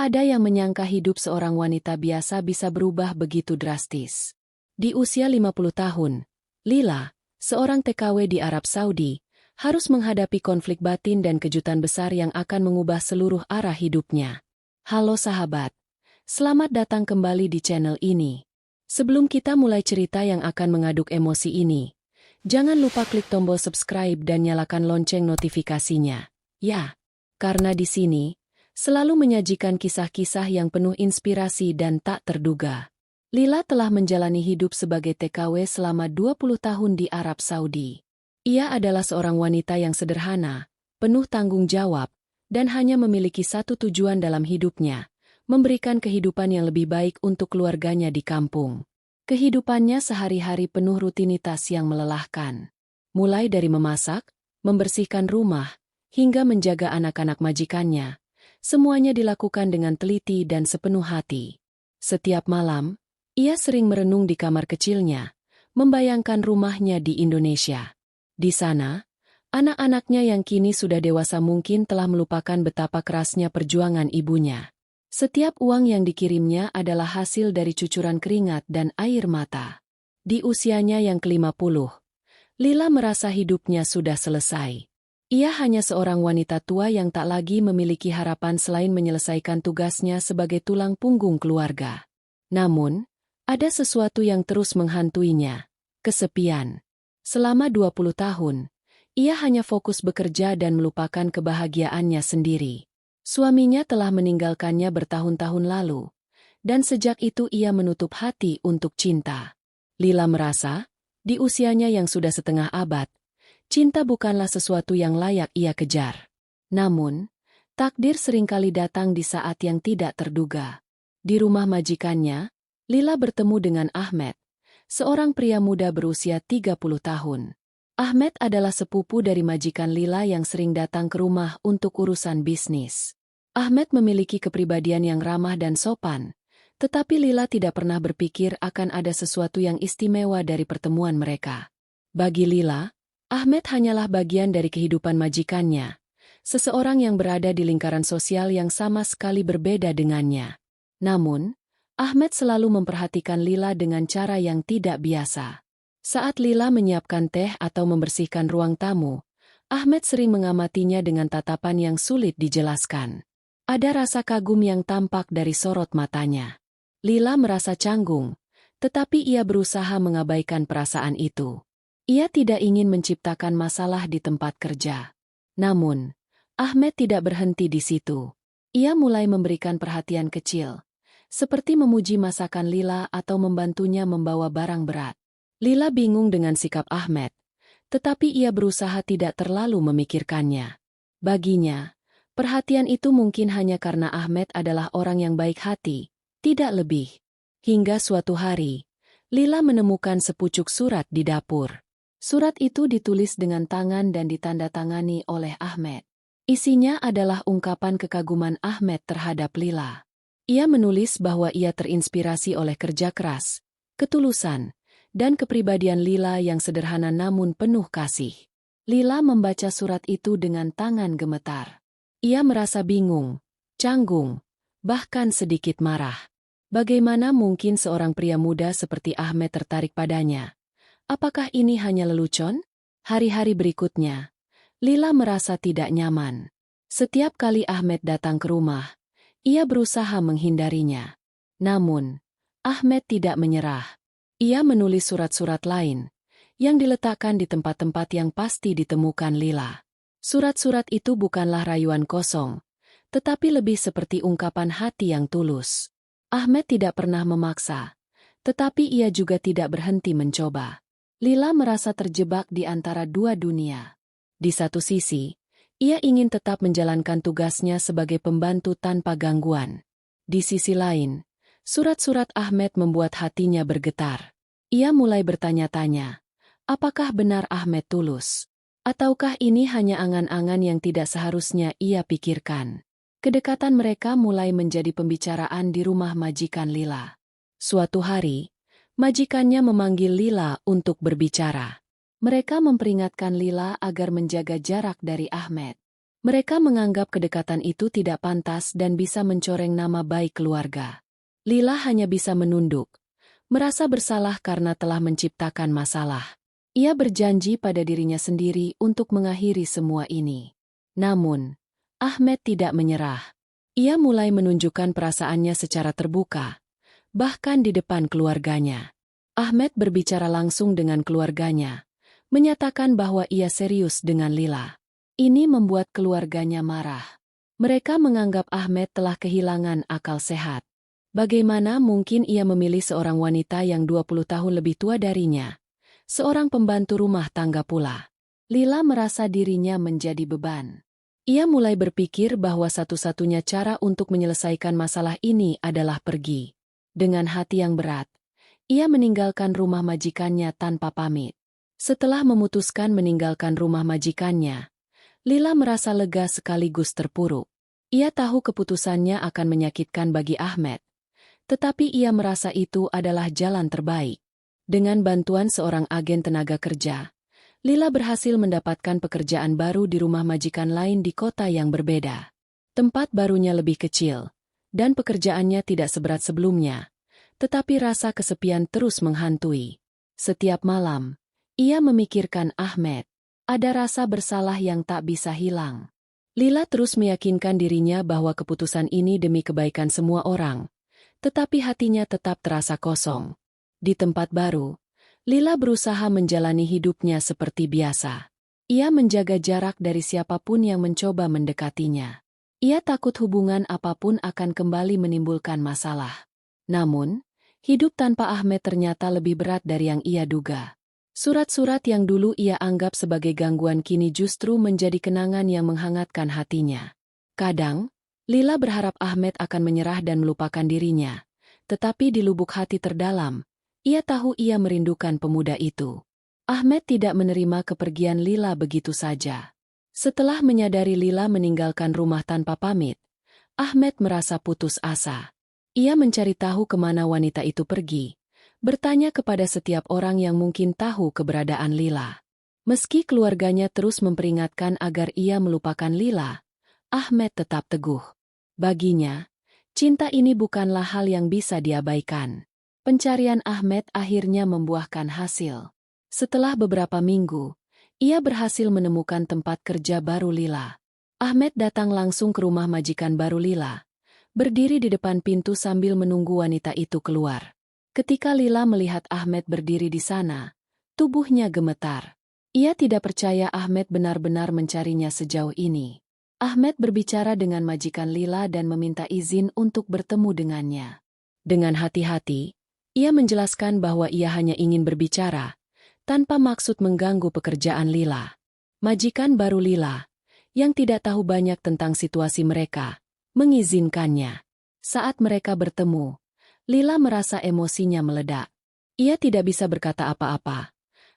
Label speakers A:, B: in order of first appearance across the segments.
A: Tak ada yang menyangka hidup seorang wanita biasa bisa berubah begitu drastis. Di usia 50 tahun, Lila, seorang TKW di Arab Saudi, harus menghadapi konflik batin dan kejutan besar yang akan mengubah seluruh arah hidupnya. Halo sahabat, selamat datang kembali di channel ini. Sebelum kita mulai cerita yang akan mengaduk emosi ini, jangan lupa klik tombol subscribe dan nyalakan lonceng notifikasinya. Ya, karena di sini selalu menyajikan kisah-kisah yang penuh inspirasi dan tak terduga. Lila telah menjalani hidup sebagai TKW selama 20 tahun di Arab Saudi. Ia adalah seorang wanita yang sederhana, penuh tanggung jawab, dan hanya memiliki satu tujuan dalam hidupnya, memberikan kehidupan yang lebih baik untuk keluarganya di kampung. Kehidupannya sehari-hari penuh rutinitas yang melelahkan. Mulai dari memasak, membersihkan rumah, hingga menjaga anak-anak majikannya. Semuanya dilakukan dengan teliti dan sepenuh hati. Setiap malam, ia sering merenung di kamar kecilnya, membayangkan rumahnya di Indonesia. Di sana, anak-anaknya yang kini sudah dewasa mungkin telah melupakan betapa kerasnya perjuangan ibunya. Setiap uang yang dikirimnya adalah hasil dari cucuran keringat dan air mata. Di usianya yang ke-50, Lila merasa hidupnya sudah selesai. Ia hanya seorang wanita tua yang tak lagi memiliki harapan selain menyelesaikan tugasnya sebagai tulang punggung keluarga. Namun, ada sesuatu yang terus menghantuinya: kesepian. Selama 20 tahun, ia hanya fokus bekerja dan melupakan kebahagiaannya sendiri. Suaminya telah meninggalkannya bertahun-tahun lalu, dan sejak itu ia menutup hati untuk cinta. Lila merasa, di usianya yang sudah setengah abad, cinta bukanlah sesuatu yang layak ia kejar. Namun, takdir seringkali datang di saat yang tidak terduga. Di rumah majikannya, Lila bertemu dengan Ahmed, seorang pria muda berusia 30 tahun. Ahmed adalah sepupu dari majikan Lila yang sering datang ke rumah untuk urusan bisnis. Ahmed memiliki kepribadian yang ramah dan sopan, tetapi Lila tidak pernah berpikir akan ada sesuatu yang istimewa dari pertemuan mereka. Bagi Lila, Ahmed hanyalah bagian dari kehidupan majikannya, seseorang yang berada di lingkaran sosial yang sama sekali berbeda dengannya. Namun, Ahmed selalu memperhatikan Lila dengan cara yang tidak biasa. Saat Lila menyiapkan teh atau membersihkan ruang tamu, Ahmed sering mengamatinya dengan tatapan yang sulit dijelaskan. Ada rasa kagum yang tampak dari sorot matanya. Lila merasa canggung, tetapi ia berusaha mengabaikan perasaan itu. Ia tidak ingin menciptakan masalah di tempat kerja. Namun, Ahmed tidak berhenti di situ. Ia mulai memberikan perhatian kecil, seperti memuji masakan Lila atau membantunya membawa barang berat. Lila bingung dengan sikap Ahmed, tetapi ia berusaha tidak terlalu memikirkannya. Baginya, perhatian itu mungkin hanya karena Ahmed adalah orang yang baik hati, tidak lebih. Hingga suatu hari, Lila menemukan sepucuk surat di dapur. Surat itu ditulis dengan tangan dan ditandatangani oleh Ahmed. Isinya adalah ungkapan kekaguman Ahmed terhadap Lila. Ia menulis bahwa ia terinspirasi oleh kerja keras, ketulusan, dan kepribadian Lila yang sederhana namun penuh kasih. Lila membaca surat itu dengan tangan gemetar. Ia merasa bingung, canggung, bahkan sedikit marah. Bagaimana mungkin seorang pria muda seperti Ahmed tertarik padanya? Apakah ini hanya lelucon? Hari-hari berikutnya, Lila merasa tidak nyaman. Setiap kali Ahmed datang ke rumah, ia berusaha menghindarinya. Namun, Ahmed tidak menyerah. Ia menulis surat-surat lain, yang diletakkan di tempat-tempat yang pasti ditemukan Lila. Surat-surat itu bukanlah rayuan kosong, tetapi lebih seperti ungkapan hati yang tulus. Ahmed tidak pernah memaksa, tetapi ia juga tidak berhenti mencoba. Lila merasa terjebak di antara dua dunia. Di satu sisi, ia ingin tetap menjalankan tugasnya sebagai pembantu tanpa gangguan. Di sisi lain, surat-surat Ahmed membuat hatinya bergetar. Ia mulai bertanya-tanya, apakah benar Ahmed tulus? Ataukah ini hanya angan-angan yang tidak seharusnya ia pikirkan? Kedekatan mereka mulai menjadi pembicaraan di rumah majikan Lila. Suatu hari, majikannya memanggil Lila untuk berbicara. Mereka memperingatkan Lila agar menjaga jarak dari Ahmed. Mereka menganggap kedekatan itu tidak pantas dan bisa mencoreng nama baik keluarga. Lila hanya bisa menunduk, merasa bersalah karena telah menciptakan masalah. Ia berjanji pada dirinya sendiri untuk mengakhiri semua ini. Namun, Ahmed tidak menyerah. Ia mulai menunjukkan perasaannya secara terbuka, bahkan di depan keluarganya. Ahmed berbicara langsung dengan keluarganya, menyatakan bahwa ia serius dengan Lila. Ini membuat keluarganya marah. Mereka menganggap Ahmed telah kehilangan akal sehat. Bagaimana mungkin ia memilih seorang wanita yang 20 tahun lebih tua darinya? Seorang pembantu rumah tangga pula. Lila merasa dirinya menjadi beban. Ia mulai berpikir bahwa satu-satunya cara untuk menyelesaikan masalah ini adalah pergi. Dengan hati yang berat, ia meninggalkan rumah majikannya tanpa pamit. Setelah memutuskan meninggalkan rumah majikannya, Lila merasa lega sekaligus terpuruk. Ia tahu keputusannya akan menyakitkan bagi Ahmed, tetapi ia merasa itu adalah jalan terbaik. Dengan bantuan seorang agen tenaga kerja, Lila berhasil mendapatkan pekerjaan baru di rumah majikan lain di kota yang berbeda. Tempat barunya lebih kecil, dan pekerjaannya tidak seberat sebelumnya, tetapi rasa kesepian terus menghantui. Setiap malam, ia memikirkan Ahmed. Ada rasa bersalah yang tak bisa hilang. Lila terus meyakinkan dirinya bahwa keputusan ini demi kebaikan semua orang, tetapi hatinya tetap terasa kosong. Di tempat baru, Lila berusaha menjalani hidupnya seperti biasa. Ia menjaga jarak dari siapapun yang mencoba mendekatinya. Ia takut hubungan apapun akan kembali menimbulkan masalah. Namun, hidup tanpa Ahmed ternyata lebih berat dari yang ia duga. Surat-surat yang dulu ia anggap sebagai gangguan kini justru menjadi kenangan yang menghangatkan hatinya. Kadang, Lila berharap Ahmed akan menyerah dan melupakan dirinya. Tetapi di lubuk hati terdalam, ia tahu ia merindukan pemuda itu. Ahmed tidak menerima kepergian Lila begitu saja. Setelah menyadari Lila meninggalkan rumah tanpa pamit, Ahmed merasa putus asa. Ia mencari tahu kemana wanita itu pergi, bertanya kepada setiap orang yang mungkin tahu keberadaan Lila. Meski keluarganya terus memperingatkan agar ia melupakan Lila, Ahmed tetap teguh. Baginya, cinta ini bukanlah hal yang bisa diabaikan. Pencarian Ahmed akhirnya membuahkan hasil. Setelah beberapa minggu, ia berhasil menemukan tempat kerja baru Lila. Ahmed datang langsung ke rumah majikan baru Lila, berdiri di depan pintu sambil menunggu wanita itu keluar. Ketika Lila melihat Ahmed berdiri di sana, tubuhnya gemetar. Ia tidak percaya Ahmed benar-benar mencarinya sejauh ini. Ahmed berbicara dengan majikan Lila dan meminta izin untuk bertemu dengannya. Dengan hati-hati, ia menjelaskan bahwa ia hanya ingin berbicara, tanpa maksud mengganggu pekerjaan Lila. Majikan baru Lila, yang tidak tahu banyak tentang situasi mereka, mengizinkannya. Saat mereka bertemu, Lila merasa emosinya meledak. Ia tidak bisa berkata apa-apa,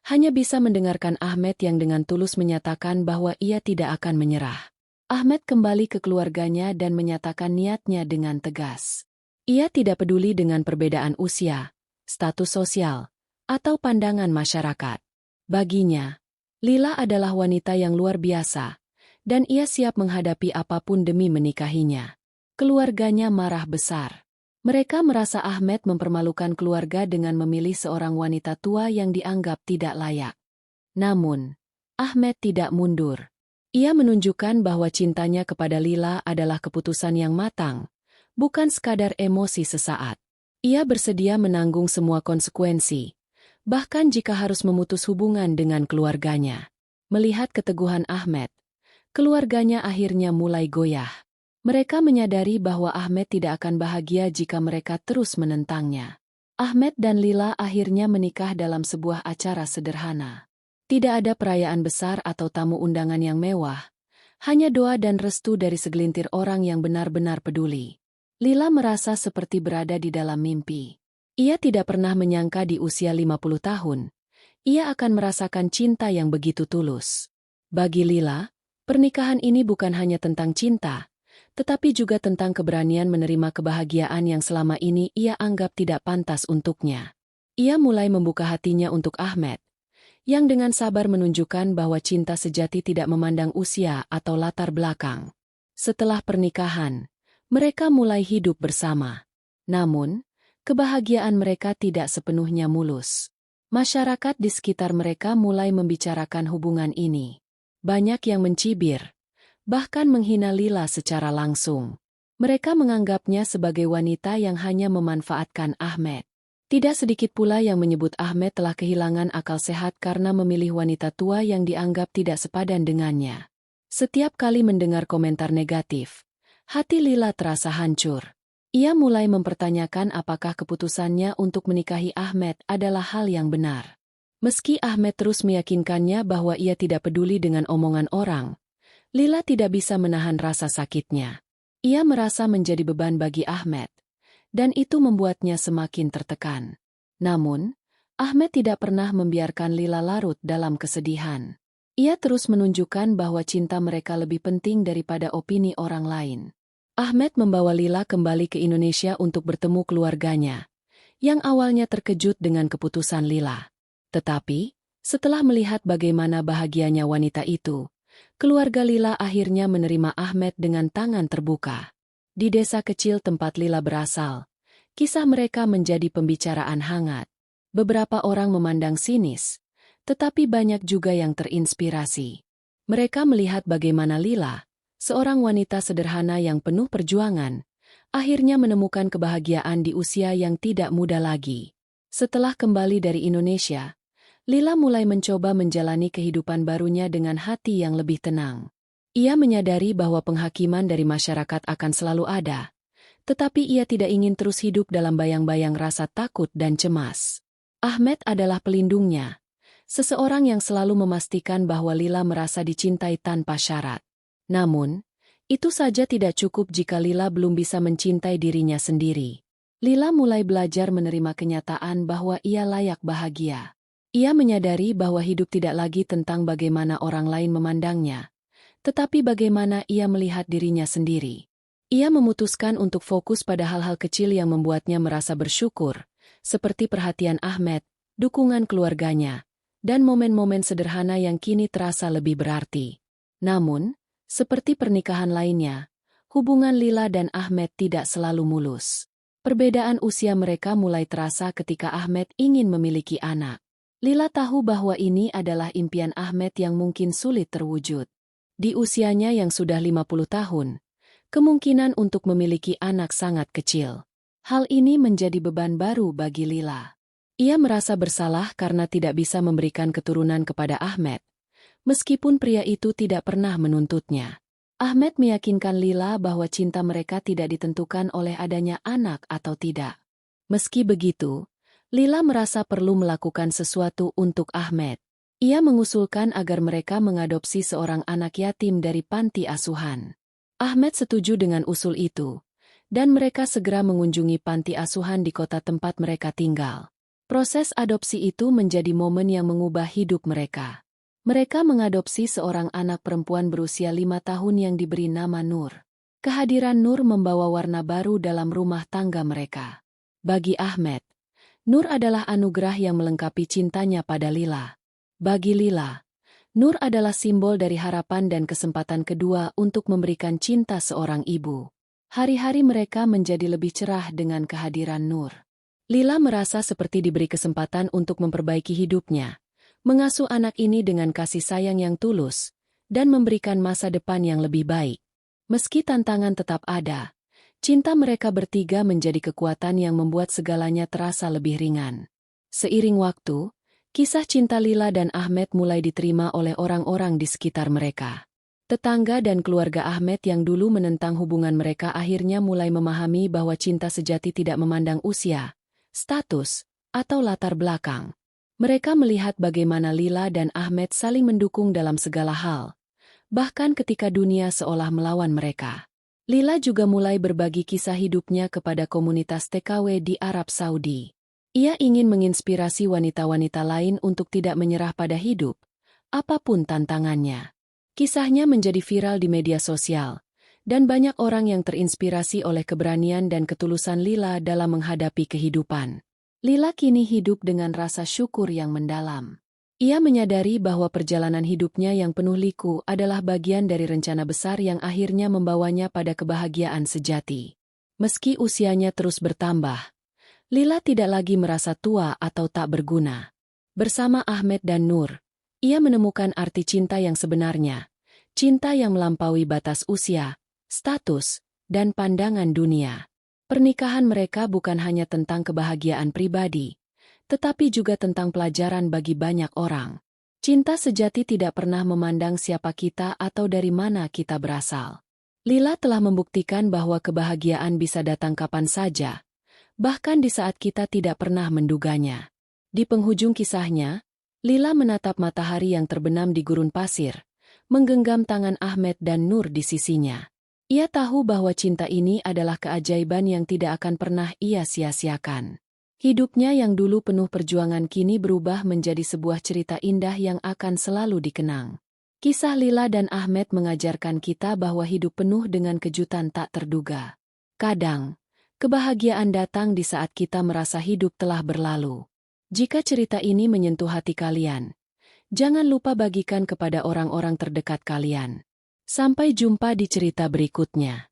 A: hanya bisa mendengarkan Ahmed yang dengan tulus menyatakan bahwa ia tidak akan menyerah. Ahmed kembali ke keluarganya dan menyatakan niatnya dengan tegas. Ia tidak peduli dengan perbedaan usia, status sosial, atau pandangan masyarakat. Baginya, Lila adalah wanita yang luar biasa, dan ia siap menghadapi apapun demi menikahinya. Keluarganya marah besar. Mereka merasa Ahmed mempermalukan keluarga dengan memilih seorang wanita tua yang dianggap tidak layak. Namun, Ahmed tidak mundur. Ia menunjukkan bahwa cintanya kepada Lila adalah keputusan yang matang, bukan sekadar emosi sesaat. Ia bersedia menanggung semua konsekuensi, bahkan jika harus memutus hubungan dengan keluarganya. Melihat keteguhan Ahmed, keluarganya akhirnya mulai goyah. Mereka menyadari bahwa Ahmed tidak akan bahagia jika mereka terus menentangnya. Ahmed dan Lila akhirnya menikah dalam sebuah acara sederhana. Tidak ada perayaan besar atau tamu undangan yang mewah, hanya doa dan restu dari segelintir orang yang benar-benar peduli. Lila merasa seperti berada di dalam mimpi. Ia tidak pernah menyangka di usia 50 tahun, ia akan merasakan cinta yang begitu tulus. Bagi Lila, pernikahan ini bukan hanya tentang cinta, tetapi juga tentang keberanian menerima kebahagiaan yang selama ini ia anggap tidak pantas untuknya. Ia mulai membuka hatinya untuk Ahmed, yang dengan sabar menunjukkan bahwa cinta sejati tidak memandang usia atau latar belakang. Setelah pernikahan, mereka mulai hidup bersama. Namun, kebahagiaan mereka tidak sepenuhnya mulus. Masyarakat di sekitar mereka mulai membicarakan hubungan ini. Banyak yang mencibir, bahkan menghina Lila secara langsung. Mereka menganggapnya sebagai wanita yang hanya memanfaatkan Ahmed. Tidak sedikit pula yang menyebut Ahmed telah kehilangan akal sehat karena memilih wanita tua yang dianggap tidak sepadan dengannya. Setiap kali mendengar komentar negatif, hati Lila terasa hancur. Ia mulai mempertanyakan apakah keputusannya untuk menikahi Ahmed adalah hal yang benar. Meski Ahmed terus meyakinkannya bahwa ia tidak peduli dengan omongan orang, Lila tidak bisa menahan rasa sakitnya. Ia merasa menjadi beban bagi Ahmed, dan itu membuatnya semakin tertekan. Namun, Ahmed tidak pernah membiarkan Lila larut dalam kesedihan. Ia terus menunjukkan bahwa cinta mereka lebih penting daripada opini orang lain. Ahmed membawa Lila kembali ke Indonesia untuk bertemu keluarganya, yang awalnya terkejut dengan keputusan Lila. Tetapi, setelah melihat bagaimana bahagianya wanita itu, keluarga Lila akhirnya menerima Ahmed dengan tangan terbuka. Di desa kecil tempat Lila berasal, kisah mereka menjadi pembicaraan hangat. Beberapa orang memandang sinis, tetapi banyak juga yang terinspirasi. Mereka melihat bagaimana Lila, seorang wanita sederhana yang penuh perjuangan, akhirnya menemukan kebahagiaan di usia yang tidak muda lagi. Setelah kembali dari Indonesia, Lila mulai mencoba menjalani kehidupan barunya dengan hati yang lebih tenang. Ia menyadari bahwa penghakiman dari masyarakat akan selalu ada, tetapi ia tidak ingin terus hidup dalam bayang-bayang rasa takut dan cemas. Ahmed adalah pelindungnya, seseorang yang selalu memastikan bahwa Lila merasa dicintai tanpa syarat. Namun, itu saja tidak cukup jika Lila belum bisa mencintai dirinya sendiri. Lila mulai belajar menerima kenyataan bahwa ia layak bahagia. Ia menyadari bahwa hidup tidak lagi tentang bagaimana orang lain memandangnya, tetapi bagaimana ia melihat dirinya sendiri. Ia memutuskan untuk fokus pada hal-hal kecil yang membuatnya merasa bersyukur, seperti perhatian Ahmed, dukungan keluarganya, dan momen-momen sederhana yang kini terasa lebih berarti. Namun, seperti pernikahan lainnya, hubungan Lila dan Ahmed tidak selalu mulus. Perbedaan usia mereka mulai terasa ketika Ahmed ingin memiliki anak. Lila tahu bahwa ini adalah impian Ahmed yang mungkin sulit terwujud. Di usianya yang sudah 50 tahun, kemungkinan untuk memiliki anak sangat kecil. Hal ini menjadi beban baru bagi Lila. Ia merasa bersalah karena tidak bisa memberikan keturunan kepada Ahmed, meskipun pria itu tidak pernah menuntutnya. Ahmed meyakinkan Lila bahwa cinta mereka tidak ditentukan oleh adanya anak atau tidak. Meski begitu, Lila merasa perlu melakukan sesuatu untuk Ahmed. Ia mengusulkan agar mereka mengadopsi seorang anak yatim dari panti asuhan. Ahmed setuju dengan usul itu, dan mereka segera mengunjungi panti asuhan di kota tempat mereka tinggal. Proses adopsi itu menjadi momen yang mengubah hidup mereka. Mereka mengadopsi seorang anak perempuan berusia 5 tahun yang diberi nama Nur. Kehadiran Nur membawa warna baru dalam rumah tangga mereka. Bagi Ahmed, Nur adalah anugerah yang melengkapi cintanya pada Lila. Bagi Lila, Nur adalah simbol dari harapan dan kesempatan kedua untuk memberikan cinta seorang ibu. Hari-hari mereka menjadi lebih cerah dengan kehadiran Nur. Lila merasa seperti diberi kesempatan untuk memperbaiki hidupnya, mengasuh anak ini dengan kasih sayang yang tulus, dan memberikan masa depan yang lebih baik. Meski tantangan tetap ada, cinta mereka bertiga menjadi kekuatan yang membuat segalanya terasa lebih ringan. Seiring waktu, kisah cinta Lila dan Ahmed mulai diterima oleh orang-orang di sekitar mereka. Tetangga dan keluarga Ahmed yang dulu menentang hubungan mereka akhirnya mulai memahami bahwa cinta sejati tidak memandang usia, status, atau latar belakang. Mereka melihat bagaimana Lila dan Ahmed saling mendukung dalam segala hal, bahkan ketika dunia seolah melawan mereka. Lila juga mulai berbagi kisah hidupnya kepada komunitas TKW di Arab Saudi. Ia ingin menginspirasi wanita-wanita lain untuk tidak menyerah pada hidup, apapun tantangannya. Kisahnya menjadi viral di media sosial, dan banyak orang yang terinspirasi oleh keberanian dan ketulusan Lila dalam menghadapi kehidupan. Lila kini hidup dengan rasa syukur yang mendalam. Ia menyadari bahwa perjalanan hidupnya yang penuh liku adalah bagian dari rencana besar yang akhirnya membawanya pada kebahagiaan sejati. Meski usianya terus bertambah, Lila tidak lagi merasa tua atau tak berguna. Bersama Ahmed dan Nur, ia menemukan arti cinta yang sebenarnya, cinta yang melampaui batas usia, status, dan pandangan dunia. Pernikahan mereka bukan hanya tentang kebahagiaan pribadi, tetapi juga tentang pelajaran bagi banyak orang. Cinta sejati tidak pernah memandang siapa kita atau dari mana kita berasal. Lila telah membuktikan bahwa kebahagiaan bisa datang kapan saja, bahkan di saat kita tidak pernah menduganya. Di penghujung kisahnya, Lila menatap matahari yang terbenam di gurun pasir, menggenggam tangan Ahmed dan Nur di sisinya. Ia tahu bahwa cinta ini adalah keajaiban yang tidak akan pernah ia sia-siakan. Hidupnya yang dulu penuh perjuangan kini berubah menjadi sebuah cerita indah yang akan selalu dikenang. Kisah Lila dan Ahmed mengajarkan kita bahwa hidup penuh dengan kejutan tak terduga. Kadang, kebahagiaan datang di saat kita merasa hidup telah berlalu. Jika cerita ini menyentuh hati kalian, jangan lupa bagikan kepada orang-orang terdekat kalian. Sampai jumpa di cerita berikutnya.